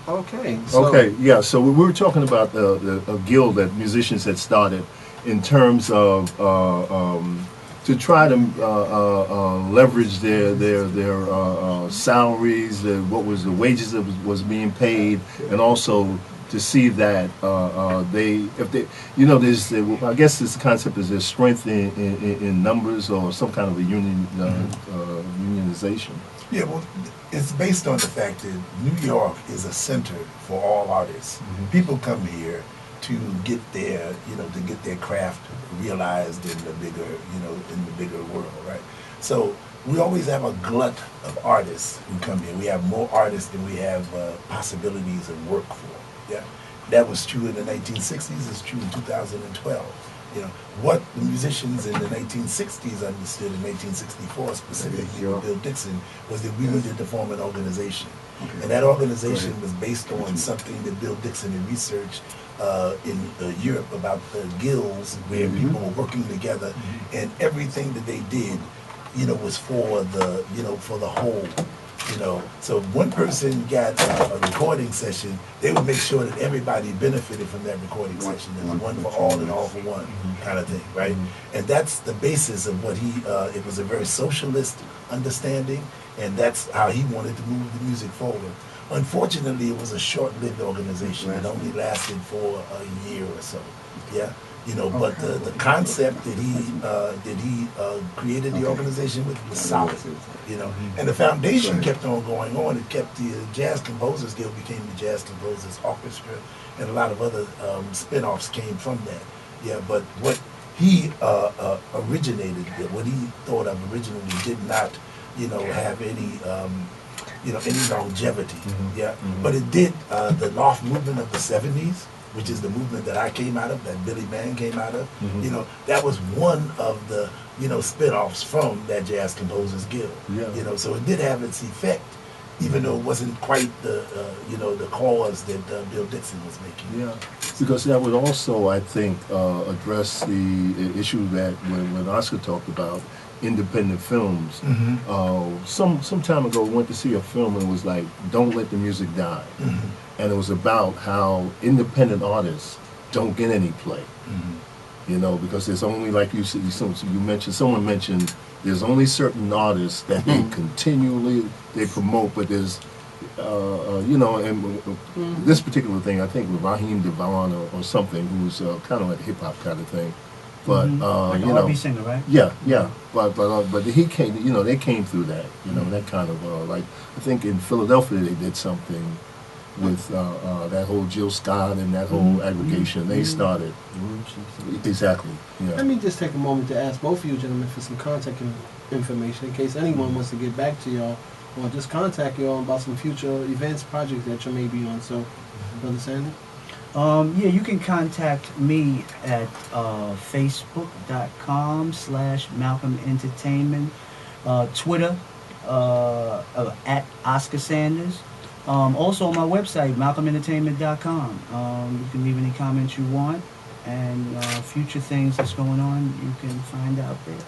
Okay. So, Okay, yeah. So we were talking about the a guild that musicians had started in terms of to try to leverage their salaries, what was the wages that was being paid, and also to see that they if they there's I guess this concept is there's strength in numbers or some kind of a unionization. Yeah, well, it's based on the fact that New York is a center for all artists. People come here to get their, to get their craft realized in the bigger, in the bigger world, right? So we always have a glut of artists who come here. We have more artists than we have possibilities of work for. Yeah, that was true in the 1960s. It's true in 2012. What the musicians in the 1960s understood in 1864, specifically with Bill Dixon, was that we needed to form an organization. And that organization was based on something that Bill Dixon had researched in Europe about the guilds, where people were working together, and everything that they did, was for the, for the whole. So if one person got a recording session, they would make sure that everybody benefited from that recording session. It was one for all and all for one kind of thing, right? And that's the basis of what he, it was a very socialist understanding, and that's how he wanted to move the music forward. Unfortunately, it was a short-lived organization. It only lasted for a year or so, yeah? But the concept that he created the organization with was solid, and the foundation kept on going on. It kept the Jazz Composers Guild became the Jazz Composers Orchestra, and a lot of other spin-offs came from that. Yeah, but what he originated, what he thought of originally, did not, have any. Any longevity, yeah. But it did. The loft movement of the '70s, which is the movement that I came out of, that Billy Mann came out of, that was one of the, spin-offs from that Jazz Composers Guild. Yeah. So it did have its effect, even though it wasn't quite the, the cause that Bill Dixon was making. Yeah, because that would also, I think, address the issue that when Oscar talked about independent films. Some time ago, we went to see a film and it was like, "Don't Let the Music Die," and it was about how independent artists don't get any play. Because there's only, like you said, someone mentioned, there's only certain artists that they continually promote, but there's and this particular thing, I think with Raheem Devon or something, who's kind of like a hip hop kind of thing. But like an R&B singer, right? Yeah. But he came. They came through that. That kind of like, I think in Philadelphia they did something with that whole Jill Scott and that whole aggregation. They started exactly. Yeah. Let me just take a moment to ask both of you gentlemen for some contact information in case anyone wants to get back to y'all or just contact y'all about some future events, projects that you may be on. So, Brother Sandy. Yeah, you can contact me at facebook.com/Malcolm Entertainment, Twitter at Oscar Sanders. Also on my website, malcolmentertainment.com. You can leave any comments you want, and future things that's going on, you can find out there.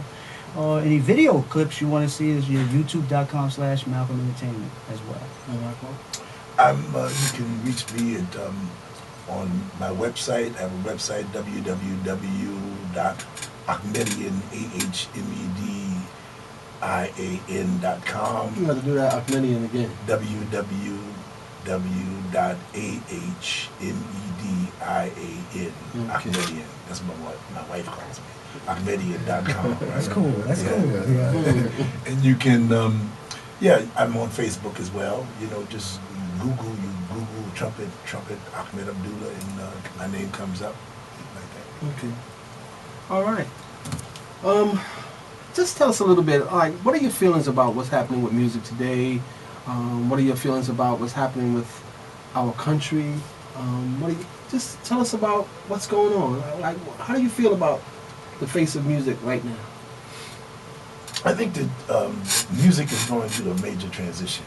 Any video clips you want to see is your youtube.com/Malcolm Entertainment as well. You can reach me at on my website. I have a website, www.ahmedian.com. You have to do that Ahmedian again. www.ahmedian. Ahmedian. That's what my wife calls me. Ahmedian.com. Right? That's cool. That's cool. Yeah. And you can, I'm on Facebook as well. Just Google Trumpet Ahmed Abdullah, and my name comes up like that. Okay. All right. Just tell us a little bit. Like, what are your feelings about what's happening with music today? What are your feelings about what's happening with our country? Just tell us about what's going on. Like, how do you feel about the face of music right now? I think that music is going through a major transition.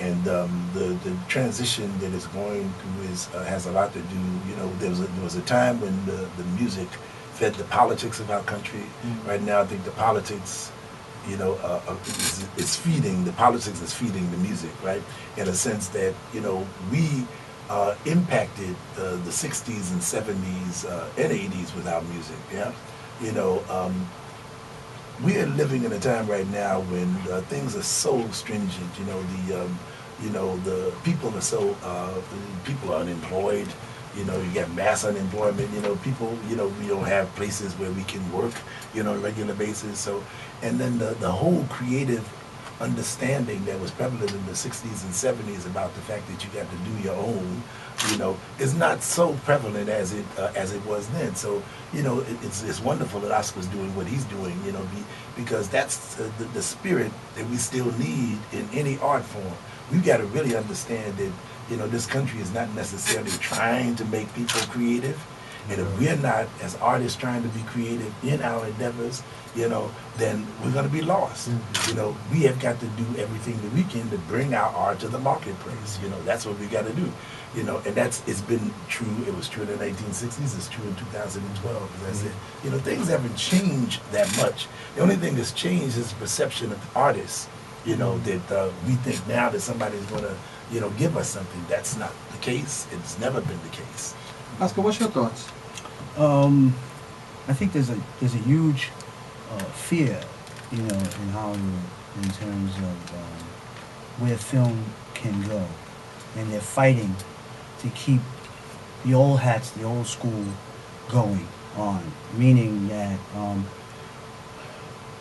And the transition that it's going through has a lot to do. There was a time when the music fed the politics of our country. Right now, I think the politics is feeding, the politics is feeding the music, right? In a sense that, we impacted the 60s and 70s and 80s with our music, yeah? We are living in a time right now when things are so stringent, the people are so, people are unemployed, you got mass unemployment, people, we don't have places where we can work, on a regular basis. So, and then the whole creative understanding that was prevalent in the 60s and 70s about the fact that you got to do your own, is not so prevalent as it was then. So, it's wonderful that Oscar's doing what he's doing, because that's the spirit that we still need in any art form. We've got to really understand that, this country is not necessarily trying to make people creative. And if we're not, as artists, trying to be creative in our endeavors, then we're going to be lost. We have got to do everything that we can to bring our art to the marketplace. That's what we got to do. And it's been true. It was true in the 1960s. It's true in 2012. As I said, things haven't changed that much. The only thing that's changed is the perception of artists. That we think now that somebody's going to, give us something. That's not the case. It's never been the case. Oscar, what's your thoughts? I think there's a huge fear, in Hollywood in terms of where film can go, and they're fighting to keep the old hats, the old school, going on. Meaning that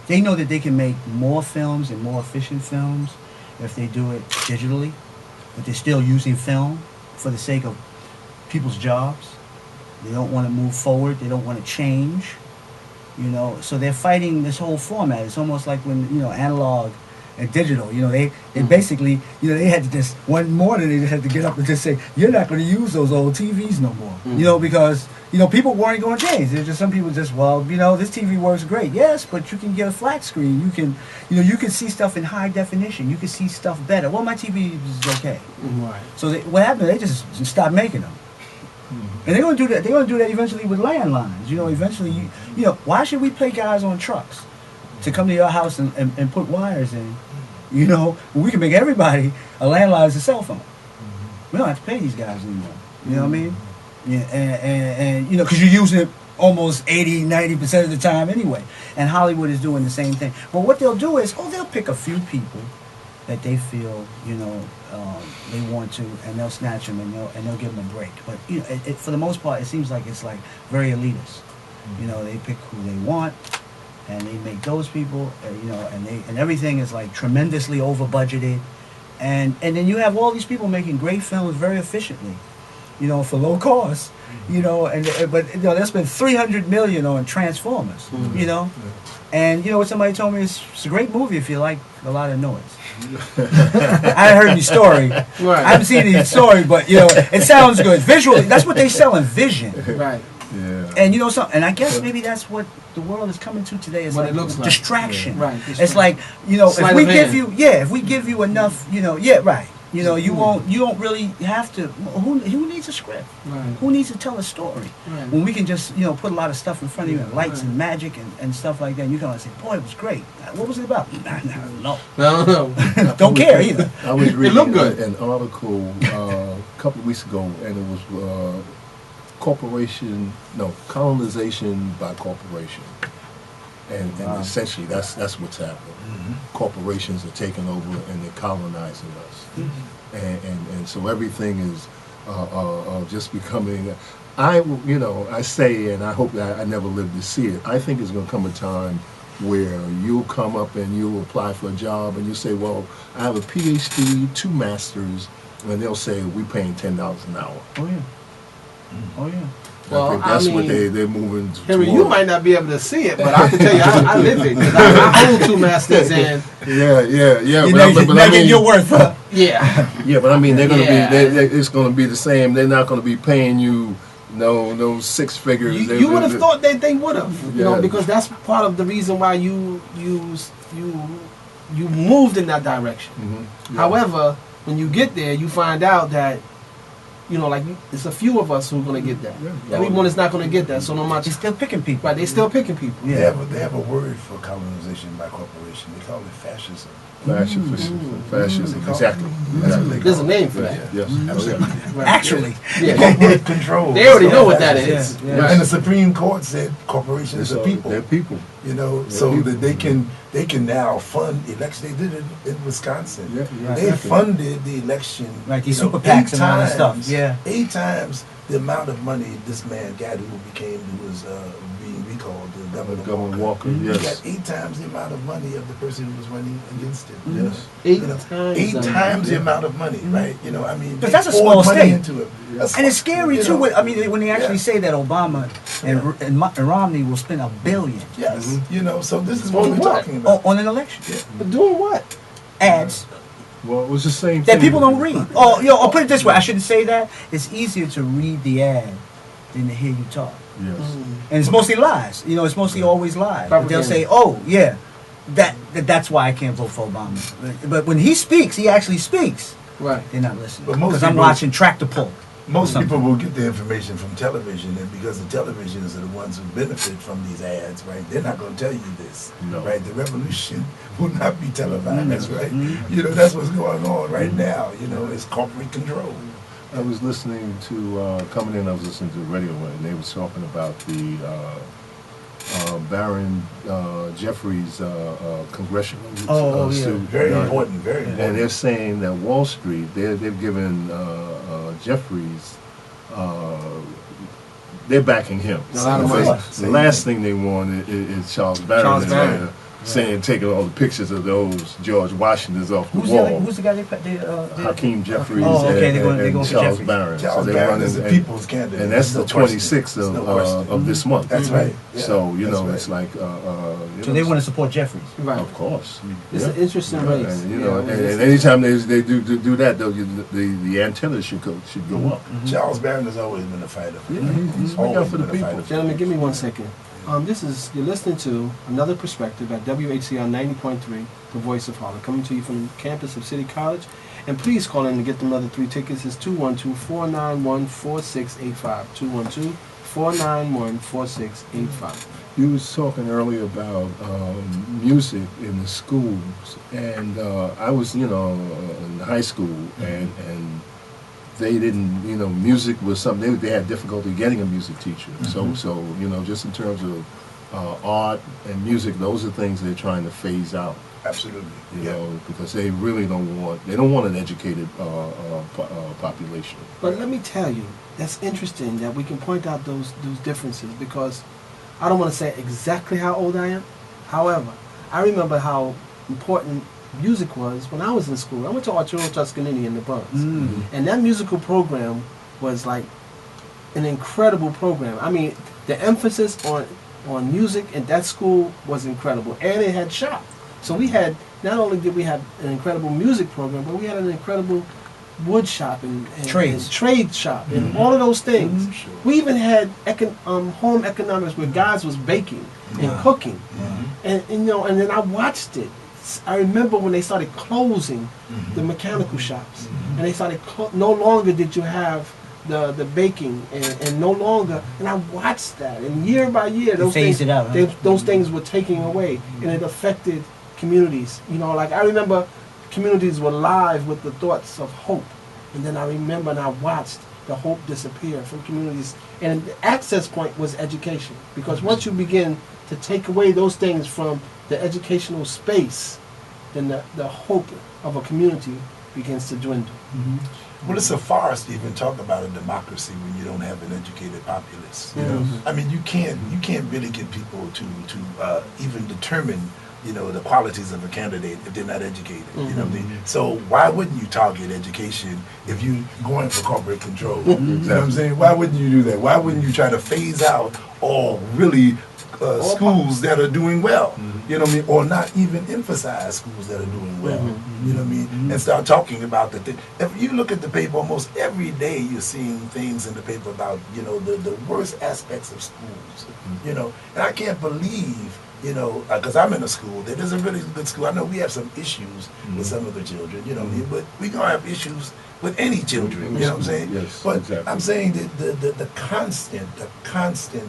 they know that they can make more films and more efficient films if they do it digitally, but they're still using film for the sake of people's jobs. They don't want to move forward. They don't want to change. So they're fighting this whole format. It's almost like when, analog and digital, they basically, they had to just, one morning they just had to get up and just say, you're not going to use those old TVs no more. Because, people weren't going to change. There's just some people just, this TV works great. Yes, but you can get a flat screen. You can, you can see stuff in high definition. You can see stuff better. Well, my TV is okay. Right. So what happened? They just stopped making them. And they're going to do that. They're going to do that eventually with landlines. Eventually, why should we pay guys on trucks to come to your house and put wires in? We can make everybody a landline as a cell phone. We don't have to pay these guys anymore. You know what I mean? Yeah, and because you're using it almost 80-90% of the time anyway. And Hollywood is doing the same thing. But what they'll do is, they'll pick a few people that they feel, they want to, and they'll snatch them and they'll give them a break. But for the most part, it seems like it's like very elitist. They pick who they want, and they make those people, and everything is like tremendously over budgeted, and then you have all these people making great films very efficiently, for low cost, but they spent $300 million on Transformers, and what somebody told me is it's a great movie if you like a lot of noise. I heard the story. Right. I haven't seen the story, but it sounds good visually. That's what they sell in vision. Right. Yeah. And and I guess maybe that's what the world is coming to today. Is what like it looks distraction. Like. Right. It's like if we give you enough, right. You don't really have to. Who needs a script? Right. Who needs to tell a story? Right. When we can just put a lot of stuff in front of you, and lights and magic and stuff like that. And you can say, "Boy, it was great. What was it about?" No. Don't care either. I was reading it looked good. An article a couple of weeks ago, and it was colonization by corporation. And essentially, that's what's happening. Corporations are taking over and they're colonizing us, and so everything is just becoming. I say, and I hope that I never live to see it. I think it's going to come a time where you'll come up and you'll apply for a job and you say, "Well, I have a PhD, 2 masters," and they'll say, "We're paying $10 an hour." Oh yeah. Oh yeah. Well, I think that's what they're moving Henry, toward. you might not be able to see it, but I can tell you, I live it. 'Cause I hold 2 masters and yeah. But I mean, your worth. Yeah. Yeah, but I mean, they're gonna be. It's gonna be the same. They're not gonna be paying you no 6 figures. You would have thought that they would have, because that's part of the reason why you moved in that direction. Mm-hmm. Yeah. However, when you get there, you find out that like it's a few of us who are going to get that. Yeah. Everyone is not going to get that. So no matter, They're still picking people. right? They still picking people. Yeah. They have a word for colonization by corporation. They call it fascism. Fascism, exactly. That's what they There's a call name it. for that. Yes. Absolutely. Right. Actually. Yeah. Corporate control. They already know what that Fascism. is. Yeah. Yeah. And the Supreme Court said corporations are people. They're people. You know, They're so people. that they can now fund elections. They did it in Wisconsin. Yeah, They exactly. funded the election. Like these you know, super PACs 8 and all that stuff. times- Yeah. 8 times the amount of money this man got who was being recalled, the Governor Walker, He yes. got 8 times the amount of money of the person who was running against him. Yes. Eight You know, times. 8 times the Yeah. amount of money, right? You know, I mean, But they that's a poured small money state. into it. That's- And it's scary you too. know, I mean, when they actually yeah. say that Obama and Romney will spend $1 billion Yes, you know, so this is what On we're what? talking about. on an election. But doing what? Ads Well, it was the same that thing. people don't read. I'll put it this way. I shouldn't say that. It's easier to read the ad than to hear you talk. Yes. And it's mostly lies. It's mostly always lies. But they'll Propaganda. say, "Oh, yeah, that's why I can't vote for Obama." But when he speaks, he actually speaks. Right. They're not listening But most because I'm people- watching Tractor Pull. Most Something. people will get their information from television, and because the televisions are the ones who benefit from these ads, right? They're not going to tell you this, No. right? The revolution will not be televised, right? You know, that's what's going on right now. You know, it's corporate control. I was listening to, coming in, I was listening to the radio, and they was talking about the Baron Jeffries congressional yeah. suit. Very Right. important, very important. And they're saying that Wall Street, they've given Jeffries, they're backing him. A lot of Because money. the last thing they want is Charles Barron Charles in Barron. there saying, taking all the pictures of those George Washingtons off the Who's wall. the guy they Hakeem Jeffries Oh, okay, and, they're going and for Charles Jeffries. Barron. Charles they're Barron running- is the and- people's candidate. And that's the There's no question. 26th There's no question. of this month. That's right. Yeah, So, you that's know, right. it's like, So they want to support Jeffries. Right. of course. It's Yeah. an interesting race. And, you know, Yeah, and anytime they do that, the antennas should go up. Charles Barron has always been a fighter. Yeah, he's always looking out for the been a people. fighter. Gentlemen, give me 1 second. You're listening to Another Perspective at WHCR 90.3, The Voice of Harlem, coming to you from the campus of City College. And please call in to get them other 3 tickets. It's 212-491-4685. 212-491-4685. You was talking earlier about music in the schools, and I was, in high school, and they didn't, music was something, they had difficulty getting a music teacher. So, just in terms of art and music, those are things they're trying to phase out, Absolutely. you Yeah. know, because they really don't want an educated population. But let me tell you, that's interesting that we can point out those differences, because I don't want to say exactly how old I am. However, I remember how important music was when I was in school. I went to Arturo Toscanini in the Bronx. And that musical program was like an incredible program. I mean, the emphasis on music at that school was incredible. And it had shop. So we had, not only did we have an incredible music program, but we had an incredible wood shop and Trades. and trade shop and all of those things. Sure. We even had home economics where guys was baking and cooking. And then I watched it. I remember when they started closing the mechanical shops, and they started no longer did you have the baking and no longer, and I watched that, and year by year those phased things it out, huh? those things were taking away, and it affected communities. Like I remember communities were live with the thoughts of hope, and then I remember and I watched the hope disappear from communities, and the access point was education, because once you begin to take away those things from the educational space, then the hope of a community begins to dwindle. Well, it's a farce to even talk about a democracy when you don't have an educated populace. You know, I mean, you can't really get people to even determine, the qualities of a candidate if they're not educated. You know what I mean? So why wouldn't you target education if you're going for corporate control? You know what I'm saying? Why wouldn't you do that? Why wouldn't you try to phase out all really schools that are doing well? You know what I mean? Or not even emphasize schools that are doing well. You know what I mean? And start talking about the thing. If you look at the paper, almost every day you're seeing things in the paper about, the worst aspects of schools. And I can't believe you know, because I'm in a school that is a really good school. I know we have some issues with some of the children, you know, but we're going to have issues with any children, you know what I'm saying? Yes, but exactly. I'm saying that the constant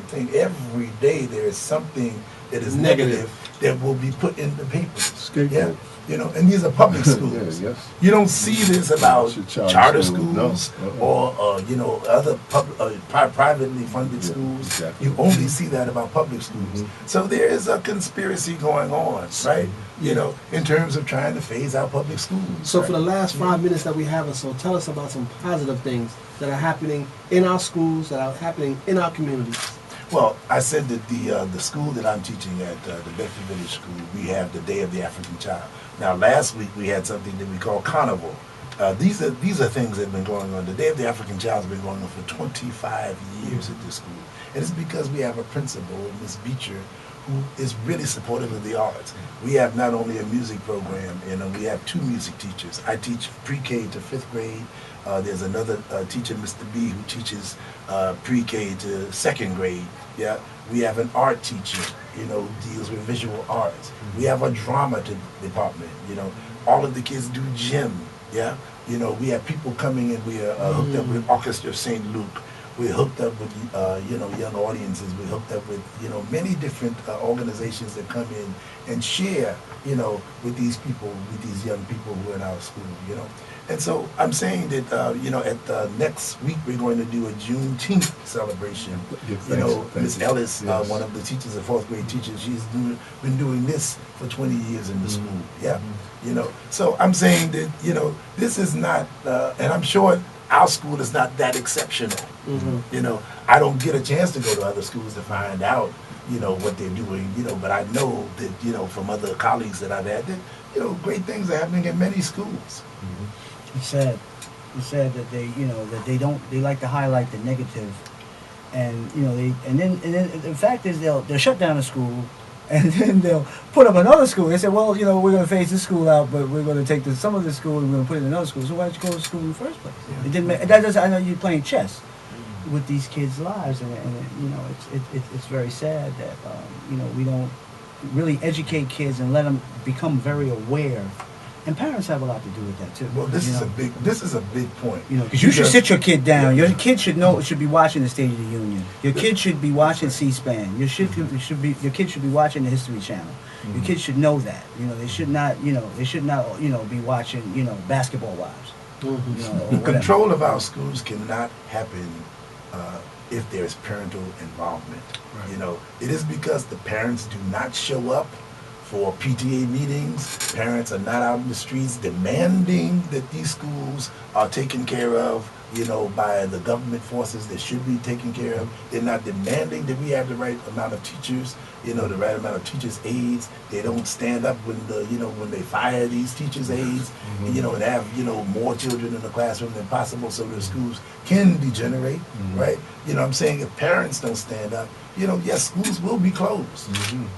thing, every day there is something that is negative that will be put in the papers. Scapegoat. Yeah. You know, and these are public schools. Yes. You don't see this about charter schools No. or you know, other privately funded schools. Exactly. You only see that about public schools. So there is a conspiracy going on, right? You know, in terms of trying to phase out public schools. So for the last 5 minutes that we have or so, tell us about some positive things that are happening in our schools, that are happening in our communities. Well, I said that the school that I'm teaching at, the Bedford Village School, we have the Day of the African Child. Now, last week we had something that we call Carnival. These are things that have been going on. The Day of the African Child has been going on for 25 years at this school. And it's because we have a principal, Ms. Beecher, who is really supportive of the arts. We have not only a music program, and we have 2 music teachers. I teach pre-K to 5th grade. There's another teacher, Mr. B, who teaches pre-K to 2nd grade. Yeah, we have an art teacher, you know, who deals with visual arts. We have a drama department. You know, all of the kids do gym. Yeah, you know, we have people coming in. We are hooked up with Orchestra of St. Luke. We're hooked up with, you know, young audiences. We're hooked up with, you know, many different organizations that come in and share, you know, with these people, with these young people who are in our school, you know. And so I'm saying that, you know, at next week we're going to do a Juneteenth celebration. You know, Ms. Ellis, one of the teachers, a 4th grade teacher, she's been doing this for 20 years in the school. Yeah, you know. So I'm saying that, you know, this is not, and I'm sure our school is not that exceptional. You know, I don't get a chance to go to other schools to find out, you know, what they're doing, you know, but I know that, you know, from other colleagues that I've had that, you know, great things are happening in many schools. It's sad. It's sad that they, you know, that they like to highlight the negative, and you know, and then the fact is they'll shut down a school, and then they'll put up another school. They say, well, you know, we're going to phase this school out, but we're going to take some of the school and we're going to put it in another school. So why did you go to school in the first place? Yeah. It didn't make, that doesn't. I know you're playing chess with these kids' lives, and you know, it's very sad that you know, we don't really educate kids and let them become very aware. And parents have a lot to do with that too. Well, this you is know? this is a big point. You know, because you should sit your kid down. Your kid should be watching the State of the Union. Your kid should be watching C-SPAN. Your kid should be watching the History Channel. Your kids should know that. You know, they should not. You know, be watching. You know, Basketball Wives. You know, The control of our schools cannot happen if there's parental involvement. You know, it is because the parents do not show up for PTA meetings. Parents are not out in the streets demanding that these schools are taken care of, you know, by the government forces that should be taken care of. They're not demanding that we have the right amount of teachers, you know, the right amount of teachers' aides. They don't stand up when they fire these teachers' aides, you know, and have, you know, more children in the classroom than possible so the schools can degenerate, right? You know what I'm saying? If parents don't stand up, you know, yes, schools will be closed.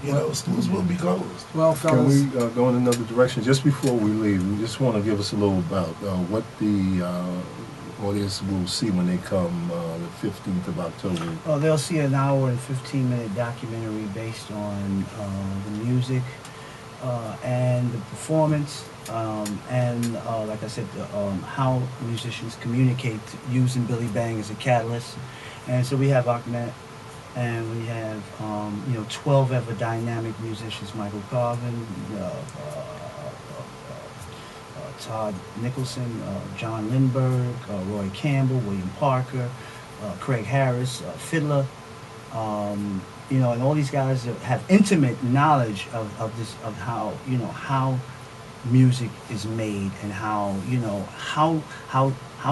You know, schools will be closed. Well, Can fellas, we go in another direction? Just before we leave, we just want to give us a little about what the audience will see when they come the 15th of October. Oh, they'll see an hour and 15-minute documentary based on the music and the performance, and like I said, how musicians communicate using Billy Bang as a catalyst. And so we have Ahmed, and we have 12 ever dynamic musicians: Michael Carvin, Todd Nicholson, John Lindberg, Roy Campbell, William Parker, Craig Harris, fiddler. You know, and all these guys have intimate knowledge of how music is made, and how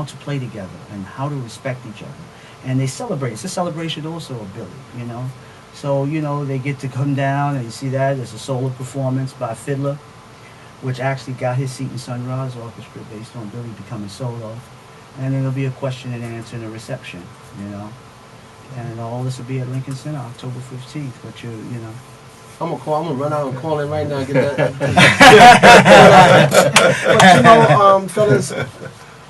to play together and how to respect each other. And they celebrate. It's a celebration also of Billy, you know. So, you know, they get to come down and you see that there's a solo performance by fiddler, which actually got his seat in Sunrise Orchestra based on Billy becoming solo. And then there'll be a question and answer and a reception, you know. And all this will be at Lincoln Center, October 15th. But you know. I'm gonna run out and call in right now and get that. But you know, fellas,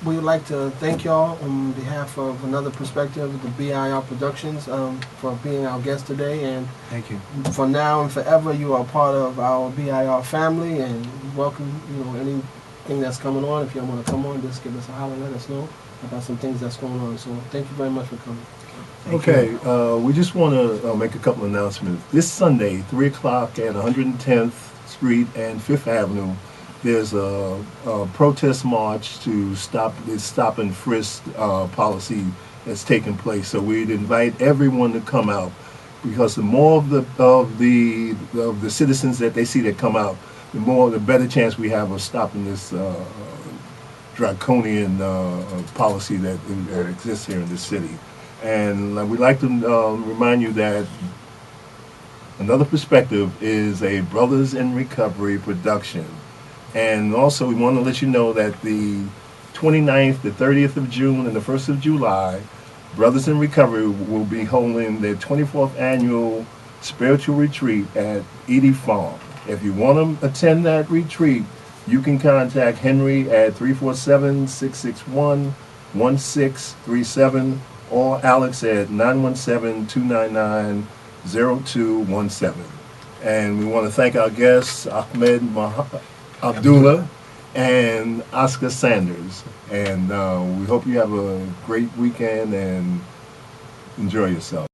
we would like to thank y'all on behalf of Another Perspective, the BIR Productions, for being our guest today. And Thank you. for now and forever, you are part of our BIR family, and welcome. Anything that's coming on. If you want to come on, just give us a holler, let us know about some things that's going on. So thank you very much for coming. Okay, we just want to make a couple of announcements. This Sunday, 3 o'clock at 110th Street and 5th Avenue, there's a protest march to stop this stop and frisk policy that's taking place. So we'd invite everyone to come out, because the more of the citizens that they see that come out, the better chance we have of stopping this draconian policy that exists here in this city. And we'd like to remind you that Another Perspective is a Brothers in Recovery production. And also we want to let you know that the 29th, the 30th of June, and the 1st of July, Brothers in Recovery will be holding their 24th annual spiritual retreat at Edie Farm. If you want to attend that retreat, you can contact Henry at 347-661-1637 or Alex at 917-299-0217. And we want to thank our guests, Ahmed Abdullah and Oscar Sanders. And we hope you have a great weekend and enjoy yourself.